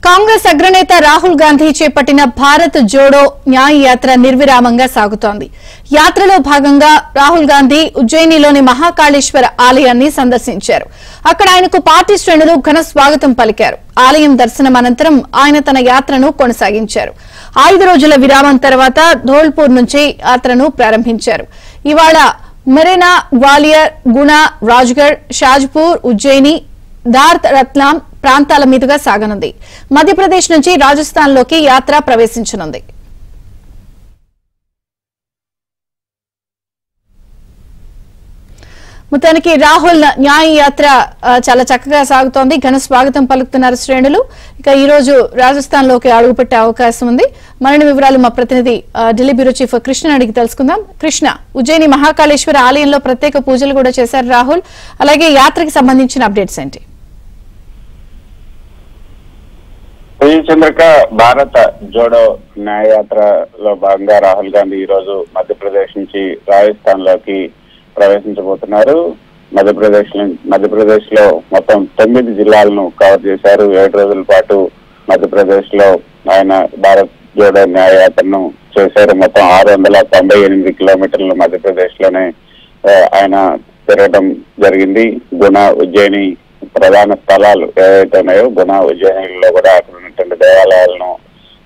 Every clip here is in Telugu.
కాంగ్రెస్ అగ్రనేత రాహుల్ గాంధీ చేపట్టిన భారత్ జోడో న్యాయ యాత్ర నిర్విరామంగా సాగుతోంది. యాత్రలో భాగంగా రాహుల్ గాంధీ ఉజ్జయినిలోని మహాకాళేశ్వర ఆలయాన్ని సందర్శించారు. అక్కడ ఆయనకు పార్టీ శ్రేణులు ఘన స్వాగతం పలికారు. ఆలయం దర్శనం అనంతరం ఆయన తన యాత్రను కొనసాగించారు. 5 రోజుల విరామం తర్వాత ధోల్పూర్ నుంచి యాత్రను ప్రారంభించారు. ఇవాళ మరేనా, గ్వాలియర్, గునా, రాజ్గఢ్, షాజ్పూర్, ఉజ్జయిని, ధార్, రత్లాం ప్రాంతాల మీదుగా సాగనుంది. మధ్యప్రదేశ్ నుంచి రాజస్థాన్ లోకి యాత్ర ప్రవేశించనుంది. మొత్తానికి రాహుల్ న్యాయ యాత్ర చాలా చక్కగా సాగుతోంది. ఘన స్వాగతం పలుకుతున్నారు శ్రేణులు. ఇక ఈ రోజు రాజస్థాన్ లోకి అడుగుపెట్టే అవకాశం ఉంది. మరిన్ని వివరాలు మా ప్రతినిధి ఢిల్లీ బ్యూరో చీఫ్ కృష్ణ అడిగి తెలుసుకుందాం. కృష్ణ, ఉజ్జయిని మహాకాళేశ్వర ఆలయంలో ప్రత్యేక పూజలు కూడా చేశారు రాహుల్. అలాగే యాత్రకి సంబంధించిన అప్డేట్స్ ఏంటి? చంద్రిక, భారత జోడో న్యాయయాత్రలో భాగంగా రాహుల్ గాంధీ ఈ రోజు మధ్యప్రదేశ్ నుంచి రాజస్థాన్ లోకి ప్రవేశించబోతున్నారు. మధ్యప్రదేశ్ లో మొత్తం 9 జిల్లాలను కవర్ చేశారు. 7 రోజుల పాటు మధ్యప్రదేశ్ లో ఆయన భారత్ జోడో న్యాయయాత్రను చేశారు. మొత్తం 698 కిలోమీటర్లు మధ్యప్రదేశ్ లోనే ఆయన తిరగడం జరిగింది. గుణ, ఉజ్జయిని ప్రధాన స్థలాలు ఏవైతే ఉన్నాయో గుణ, ఉజ్జయినిలో కూడా అక్కడ ఉన్నటువంటి దేవాలయాలను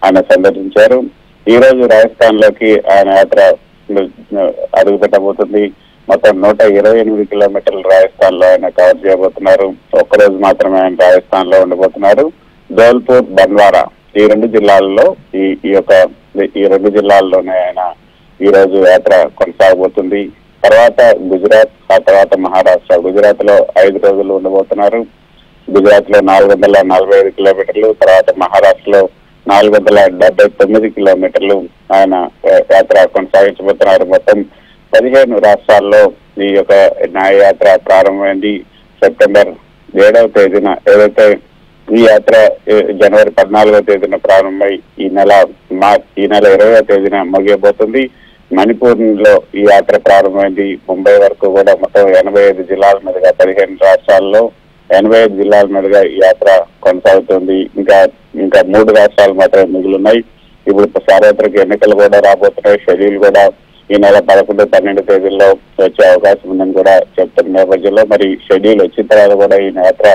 ఆయన సందర్శించారు. ఈ రోజు రాజస్థాన్ లోకి ఆయన యాత్ర అడుగు పెట్టబోతుంది. మొత్తం 128 కిలోమీటర్లు రాజస్థాన్ లో ఆయన కవర్ చేయబోతున్నారు. ఒక్కరోజు మాత్రమే ఆయన రాజస్థాన్ లో ఉండబోతున్నారు. ధోల్పూర్, బన్వారా ఈ 2 జిల్లాల్లో ఈ 2 జిల్లాల్లోనే ఆయన ఈ రోజు యాత్ర కొనసాగబోతుంది. తర్వాత గుజరాత్, ఆ తర్వాత మహారాష్ట్ర. గుజరాత్ లో 5 రోజులు ఉండబోతున్నారు. గుజరాత్ లో 445 కిలోమీటర్లు, తర్వాత మహారాష్ట్రలో 479 కిలోమీటర్లు ఆయన యాత్ర కొనసాగించబోతున్నారు. మొత్తం 15 రాష్ట్రాల్లో ఈ యొక్క న్యాయయాత్ర ప్రారంభమైంది. సెప్టెంబర్ 7వ తేదీన ఏదైతే ఈ యాత్ర జనవరి 14వ తేదీన ప్రారంభమై ఈ నెల 20వ తేదీన ముగియబోతుంది. మణిపూర్ లో ఈ యాత్ర ప్రారంభమైంది. ముంబై వరకు కూడా మొత్తం 85 జిల్లాల మీదుగా 15 రాష్ట్రాల్లో 85 జిల్లాల మీదుగా ఈ యాత్ర కొనసాగుతుంది. ఇంకా 3 రాష్ట్రాలు మాత్రమే మిగులున్నాయి. ఇప్పుడు సార్వత్రిక ఎన్నికలు కూడా రాబోతున్నాయి. షెడ్యూల్ కూడా ఈ నెల 11, 12 తేదీల్లో వచ్చే అవకాశం ఉందని కూడా చెప్తున్న నేపథ్యంలో మరి షెడ్యూల్ వచ్చిన తర్వాత కూడా ఈ యాత్ర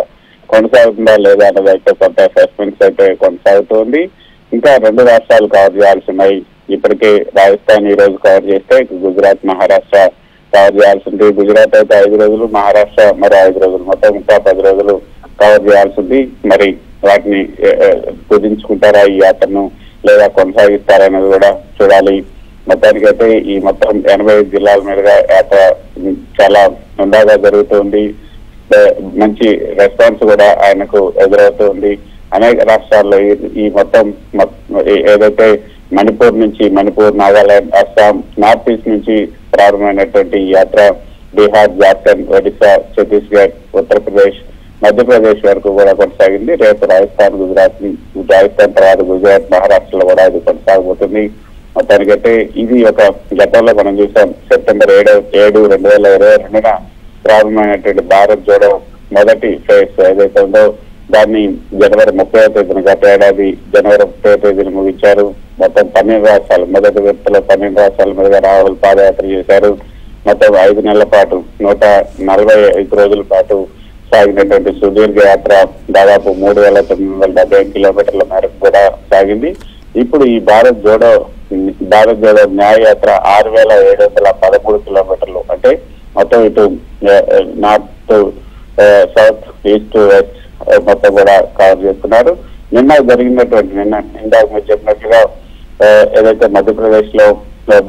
కొనసాగుతుందా లేదా అన్నది అయితే కొంత సస్పెన్స్ అయితే కొనసాగుతోంది. ఇంకా 2 రాష్ట్రాలు కవర్ చేయాల్సి ఉన్నాయి. ఇప్పటికే రాజస్థాన్ ఈ రోజు కవర్ చేస్తే గుజరాత్, మహారాష్ట్ర కవర్ చేయాల్సి ఉంది. గుజరాత్ అయితే 5 రోజులు, మహారాష్ట్ర మరో 5 రోజులు, మొత్తం ఇంకా 10 రోజులు కవర్ చేయాల్సి ఉంది. మరి వాటిని కుదించుకుంటారా ఈ యాత్రను లేదా కొనసాగిస్తారనేది కూడా చూడాలి. మొత్తానికైతే ఈ మొత్తం 85 జిల్లాల మీదుగా యాత్ర చాలా హుందాగా జరుగుతుంది. మంచి రెస్పాన్స్ కూడా ఆయనకు ఎదురవుతుంది. అనేక రాష్ట్రాల్లో ఈ మొత్తం ఏదైతే మణిపూర్, నాగాలాండ్, అస్సాం, నార్త్ ఈస్ట్ నుంచి ప్రారంభమైనటువంటి యాత్ర బీహార్, జార్ఖండ్, ఒడిశా, ఛత్తీస్గఢ్, ఉత్తరప్రదేశ్, మధ్యప్రదేశ్ వరకు కూడా కొనసాగింది. రేపు రాజస్థాన్ తర్వాత గుజరాత్, మహారాష్ట్రలో కూడా ఇది కొనసాగబోతుంది. మొత్తానికైతే ఇది ఒక గతంలో మనం చూసాం. సెప్టెంబర్ 7, 2022 ప్రారంభమైనటువంటి భారత్ జోడో మొదటి ఫేజ్ ఏదైతే ఉందో దాన్ని జనవరి 30వ తేదీన గత ఏడాది జనవరి 30వ తేదీన ముగించారు. మొత్తం 12 రాష్ట్రాలు, మొదటి విడతలో 12 రాష్ట్రాల మీదుగా రాహుల్ పాదయాత్ర చేశారు. మొత్తం 5 నెలల పాటు 145 రోజుల పాటు సాగినటువంటి సుదీర్ఘ యాత్ర దాదాపు 3970 కిలోమీటర్ల మేరకు కూడా సాగింది. ఇప్పుడు ఈ భారత్ జోడో న్యాయ యాత్ర 6713 కిలోమీటర్లు, అంటే మొత్తం ఇటు నార్త్, సౌత్, ఈస్ట్, వెస్ట్ మొత్తం కూడా కవర్ చేస్తున్నారు. నిన్న ఇందాక మీరు చెప్పినట్లుగా ఏదైతే మధ్యప్రదేశ్ లో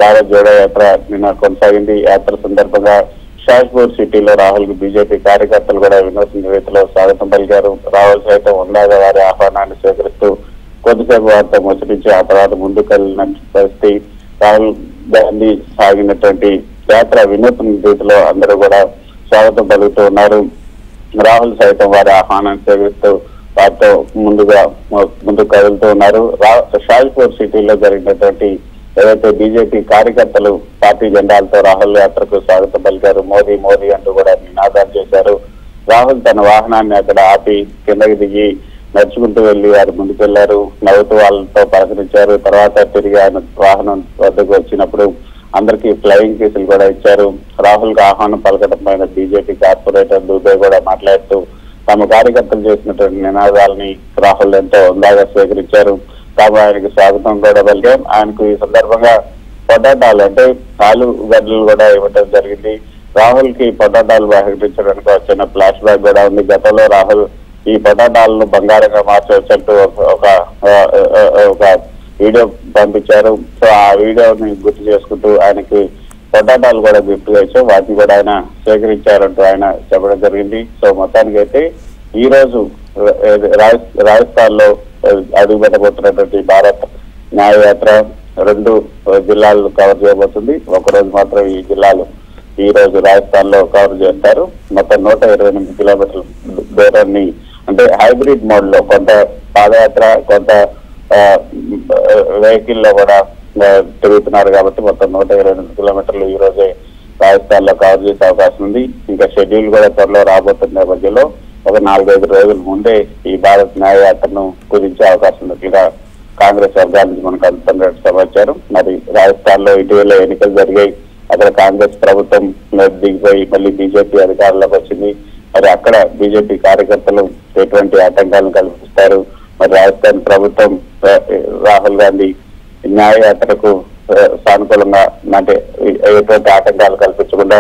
భారత్ జోడో యాత్ర నిన్న కొనసాగింది. యాత్ర సందర్భంగా షాజ్పూర్ సిటీలో రాహుల్ కు బీజేపీ కార్యకర్తలు కూడా వినూత్న రీతిలో స్వాగతం పలికారు. రాహుల్ సైతం ఉందాగా వారి ఆహ్వానాన్ని స్వీకరిస్తూ కొద్దిసేపు వారితో ముచ్చరించి ఆ తర్వాత ముందుకు వెళ్ళిన పరిస్థితి. రాహుల్ గాంధీ సాగినటువంటి యాత్ర వినూత్న రీతిలో అందరూ కూడా స్వాగతం పలుకుతూ ఉన్నారు. రాహుల్ సైతం వారి ఆహ్వానాన్ని స్వీకరిస్తూ వారితో ముందుకు కదులుతూ ఉన్నారు. షాజ్పూర్ సిటీలో జరిగినటువంటి ఏదైతే బీజేపీ కార్యకర్తలు పార్టీ జెండాలతో రాహుల్ యాత్రకు స్వాగతం పలికారు. మోదీ మోదీ అంటూ కూడా నినాదాలు చేశారు. రాహుల్ తన వాహనాన్ని అక్కడ ఆపి కిందకి దిగి నడుచుకుంటూ వెళ్లి వారు ముందుకెళ్లారు, నవ్వుతూ వాళ్ళతో పలకరించారు. తర్వాత తిరిగి ఆయన వాహనం వద్దకు వచ్చినప్పుడు అందరికీ ఫ్లయింగ్ కేసులు కూడా ఇచ్చారు. రాహుల్ కు ఆహ్వానం పలకడం పైన బీజేపీ కార్పొరేటర్ దుబే కూడా మాట్లాడుతూ తమ కార్యకర్తలు చేసినటువంటి నినాదాలని రాహుల్ ఎంతో ఉందాగా స్వీకరించారు. తాము ఆయనకు స్వాగతం కూడా పలికాం. ఆయనకు ఈ సందర్భంగా పొటాటాలు అంటే ఆలుగడ్డలు కూడా ఇవ్వడం జరిగింది. రాహుల్ కి పొటాటాలు ప్రకటించడానికి వచ్చిన ఫ్లాష్ బ్యాక్ కూడా ఉంది. గతంలో రాహుల్ ఈ పొటాటాలను బంగారంగా మార్చవచ్చంటూ ఒక వీడియో పంపించారు. సో ఆ వీడియోని గుర్తు చేసుకుంటూ ఆయనకి పొటాటాలు కూడా గిఫ్ట్ గా ఇచ్చారు. వాటిని కూడా ఆయన స్వీకరించారంటూ ఆయన చెప్పడం జరిగింది. సో మొత్తానికి అయితే ఈ రోజు రాజస్థాన్ లో అడుగుపెట్టబోతున్నటువంటి భారత్ న్యాయయాత్ర 2 జిల్లాలను కవర్ చేయబోతుంది. ఒకరోజు మాత్రం ఈ జిల్లాలు ఈ రోజు రాజస్థాన్ లో కవర్ చేస్తారు. మొత్తం 128 కిలోమీటర్ల దూరాన్ని అంటే హైబ్రిడ్ మోడ్ లో కొంత పాదయాత్ర కొంత వెహికల్ లో కూడా తిరుగుతున్నారు కాబట్టి మొత్తం 128 కిలోమీటర్లు ఈ రోజే రాజస్థాన్ లో కవర్ చేసే అవకాశం ఉంది. ఇంకా షెడ్యూల్ కూడా త్వరలో రాబోతున్న నేపథ్యంలో ఒక 4-5 రోజుల ముందే ఈ భారత్ న్యాయయాత్రను కుదించే అవకాశం ఉన్నట్లుగా కాంగ్రెస్ వర్గాల నుంచి మనకు అందుతున్నట్టు సమాచారం. మరి రాజస్థాన్ లో ఇటీవల ఎన్నికలు జరిగాయి. అక్కడ కాంగ్రెస్ ప్రభుత్వం దిగిపోయి మళ్ళీ బీజేపీ అధికారంలోకి వచ్చింది. మరి అక్కడ బీజేపీ కార్యకర్తలు ఎటువంటి ఆటంకాలను కల్పిస్తారు? మరి రాజస్థాన్ ప్రభుత్వం రాహుల్ గాంధీ న్యాయయాత్రకు సానుకూలంగా అంటే ఎటువంటి ఆటంకాలు కల్పించకుండా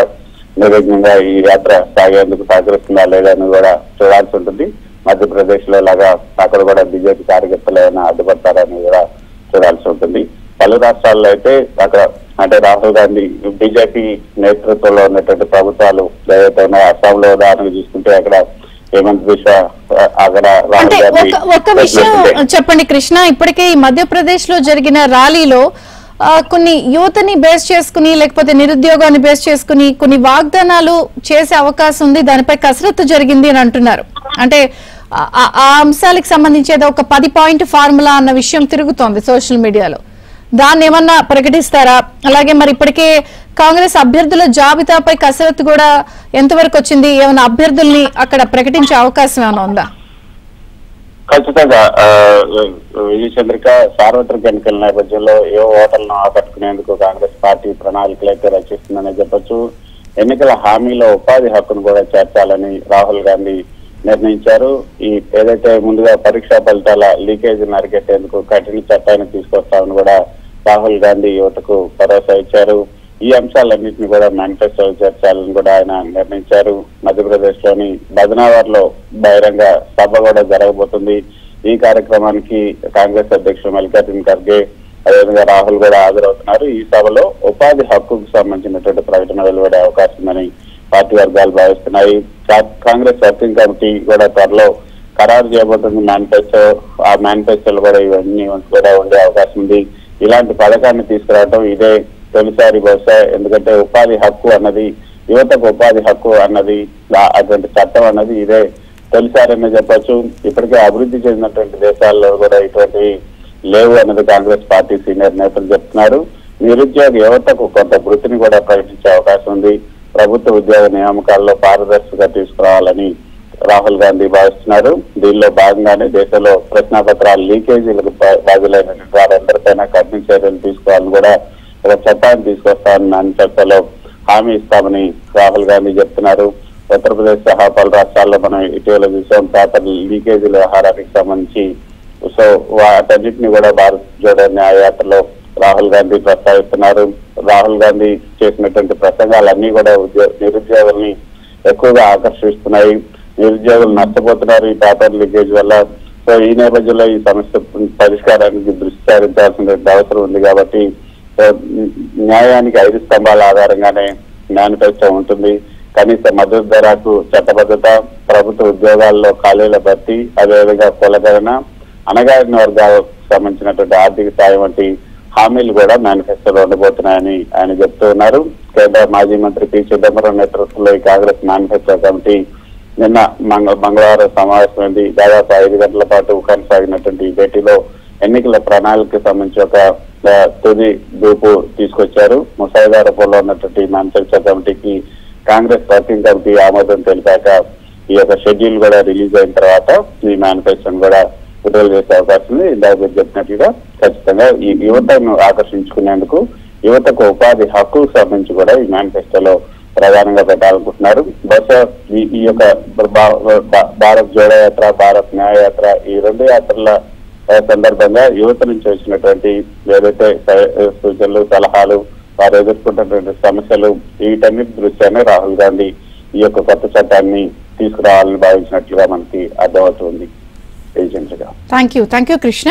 నిర్విఘ్నంగా ఈ యాత్ర సాగేందుకు సహకరిస్తుందా లేదా అని కూడా చూడాల్సి ఉంటుంది. మధ్యప్రదేశ్ లో లాగా అక్కడ కూడా బీజేపీ కార్యకర్తలు ఏమైనా అడ్డుపడతారని కూడా చూడాల్సి ఉంటుంది. పలు రాష్ట్రాల్లో అయితే అక్కడ అంటే రాహుల్ గాంధీ బీజేపీ నేతృత్వంలో ఉన్నటువంటి ప్రభుత్వాలు ఏదైతే ఉన్నాయో అస్సాంలో ఉదాహరణకు చూసుకుంటే అక్కడ హేమంత్ బిశ్వా అక్కడ రాహుల్ గాంధీ ఒక్క విషయం చెప్పండి కృష్ణ, ఇప్పటికే ఈ మధ్యప్రదేశ్ లో జరిగిన ర్యాలీలో కొన్ని యువతని బేస్ చేసుకుని లేకపోతే నిరుద్యోగాన్ని బేస్ చేసుకుని కొన్ని వాగ్దానాలు చేసే అవకాశం ఉంది, దానిపై కసరత్తు జరిగింది అని అంటున్నారు. అంటే ఆ అంశాలకు సంబంధించి ఏదో ఒక 10 పాయింట్ ఫార్ములా అన్న విషయం తిరుగుతోంది సోషల్ మీడియాలో. దాన్ని ఏమన్నా ప్రకటిస్తారా? అలాగే మరి ఇప్పటికే కాంగ్రెస్ అభ్యర్థుల జాబితాపై కసరత్తు కూడా ఎంతవరకు వచ్చింది? ఏమైనా అభ్యర్థుల్ని అక్కడ ప్రకటించే అవకాశం ఏమైనా ఉందా? ఖచ్చితంగా విజయ చంద్రిక సార్వత్రిక ఎన్నికల నేపథ్యంలో ఏ ఓటర్లను ఆకట్టుకునేందుకు కాంగ్రెస్ పార్టీ ప్రణాళికలు అయితే రచిస్తుందనే చెప్పొచ్చు. ఎన్నికల హామీలో ఉపాధి హక్కును కూడా చేర్చాలని రాహుల్ గాంధీ నిర్ణయించారు. ఈ ఏదైతే ముందుగా పరీక్షా ఫలితాల లీకేజీని అరికెట్టేందుకు కఠిన చట్టాన్ని తీసుకొస్తామని కూడా రాహుల్ గాంధీ యువతకు భరోసా ఇచ్చారు. ఈ అంశాలన్నింటినీ కూడా మేనిఫెస్టో చేర్చాలని కూడా ఆయన నిర్ణయించారు. మధ్యప్రదేశ్ లోని బద్నావర్ లో బహిరంగ సభ కూడా జరగబోతుంది. ఈ కార్యక్రమానికి కాంగ్రెస్ అధ్యక్షుడు మల్లికార్జున ఖర్గే అదేవిధంగా రాహుల్ కూడా హాజరవుతున్నారు. ఈ సభలో ఉపాధి హక్కుకు సంబంధించినటువంటి ప్రకటన వెలువడే అవకాశం ఉందని పార్టీ వర్గాలు భావిస్తున్నాయి. కాంగ్రెస్ వర్కింగ్ కమిటీ కూడా త్వరలో ఖరారు చేయబోతుంది మేనిఫెస్టో. ఆ మేనిఫెస్టోలు కూడా ఇవన్నీ కూడా ఉండే అవకాశం ఉంది. ఇలాంటి పథకాన్ని తీసుకురావడం ఇదే తొలిసారి బహుశా. ఎందుకంటే ఉపాధి హక్కు అన్నది యువతకు ఉపాధి హక్కు అన్నది అటువంటి చట్టం అన్నది ఇదే తొలిసారి అనే చెప్పొచ్చు. ఇప్పటికే అభివృద్ధి చెందినటువంటి దేశాల్లో కూడా ఇటువంటివి లేవు అన్నది కాంగ్రెస్ పార్టీ సీనియర్ నేతలు చెప్తున్నారు. నిరుద్యోగ యువతకు కొంత వృత్తిని కూడా ప్రకటించే అవకాశం ఉంది. ప్రభుత్వ ఉద్యోగ నియామకాల్లో పారదర్శకత తీసుకురావాలని రాహుల్ గాంధీ భావిస్తున్నారు. దీనిలో భాగంగానే దేశంలో ప్రశ్నాపత్రాల లీకేజీలకు బాధ్యులైన వారందరిపైన కఠిన చర్యలు తీసుకోవాలని కూడా ఒక చట్టాన్ని తీసుకొస్తామని మేనిఫెస్టోలో హామీ ఇస్తామని రాహుల్ గాంధీ చెప్తున్నారు. ఉత్తరప్రదేశ్ సహా పలు రాష్ట్రాల్లో మనం ఇటీవల చూసాం పేపర్ లీకేజీల వ్యవహారానికి సంబంధించి. సో వాటన్నిటిని కూడా భారత్ జోడో న్యాయయాత్రలో రాహుల్ గాంధీ ప్రస్తావిస్తున్నారు. రాహుల్ గాంధీ చేసినటువంటి ప్రసంగాలన్నీ కూడా నిరుద్యోగుల్ని ఎక్కువగా ఆకర్షిస్తున్నాయి. నిరుద్యోగులు నష్టపోతున్నారు ఈ పేపర్ లీకేజ్ వల్ల. సో ఈ నేపథ్యంలో ఈ సమస్య పరిష్కారానికి దృష్టి సారించాల్సిన అవసరం ఉంది. కాబట్టి న్యాయానికి 5 స్తంభాల ఆధారంగానే మేనిఫెస్టో ఉంటుంది. కనీస మద్దతు ధరకు చట్టబద్ధత, ప్రభుత్వ ఉద్యోగాల్లో ఖాళీల భర్తీ, అదేవిధంగా కులగణన, అణగారిన వర్గాలకు సంబంధించినటువంటి ఆర్థిక సాయం వంటి హామీలు కూడా మేనిఫెస్టోలో ఉండబోతున్నాయని ఆయన చెప్తూ ఉన్నారు. కేంద్ర మాజీ మంత్రి పి చిదంబరం నేతృత్వంలో ఈ కాంగ్రెస్ మేనిఫెస్టో కమిటీ నిన్న మంగళవారం సమావేశమైంది. దాదాపు 5 గంటల పాటు కొనసాగినటువంటి ఈ భేటీలో ఎన్నికల ప్రణాళికకు సంబంధించి ఒక తుది దూపు తీసుకొచ్చారు. ముసాయిదా రూపంలో ఉన్నటువంటి మేనిఫెస్టో కమిటీకి కాంగ్రెస్ వర్కింగ్ కమిటీ ఆమోదం తెలిపాక ఈ యొక్క షెడ్యూల్ కూడా రిలీజ్ అయిన తర్వాత ఈ మేనిఫెస్టోని కూడా విడుదల చేసే అవకాశం ఉంది. ఇందాక మీరు చెప్పినట్లుగా ఖచ్చితంగా ఈ యువతను ఆకర్షించుకునేందుకు యువతకు ఉపాధి హక్కుకు సంబంధించి కూడా ఈ మేనిఫెస్టోలో ప్రధానంగా పెట్టాలనుకుంటున్నారు. బహుశా ఈ యొక్క భారత్ జోడో యాత్ర, భారత్ న్యాయ యాత్ర, ఈ రెండు యాత్రల సందర్భంగా యువత నుంచి వచ్చినటువంటి ఏదైతే సూచనలు, సలహాలు, వారు ఎదుర్కొంటున్నటువంటి సమస్యలు, వీటన్నిటి దృష్ట్యానే రాహుల్ గాంధీ ఈ యొక్క కొత్త చట్టాన్ని తీసుకురావాలని భావించినట్లుగా మనకి అర్థమవుతుంది ఏజెంట్గా. Thank you Krishna.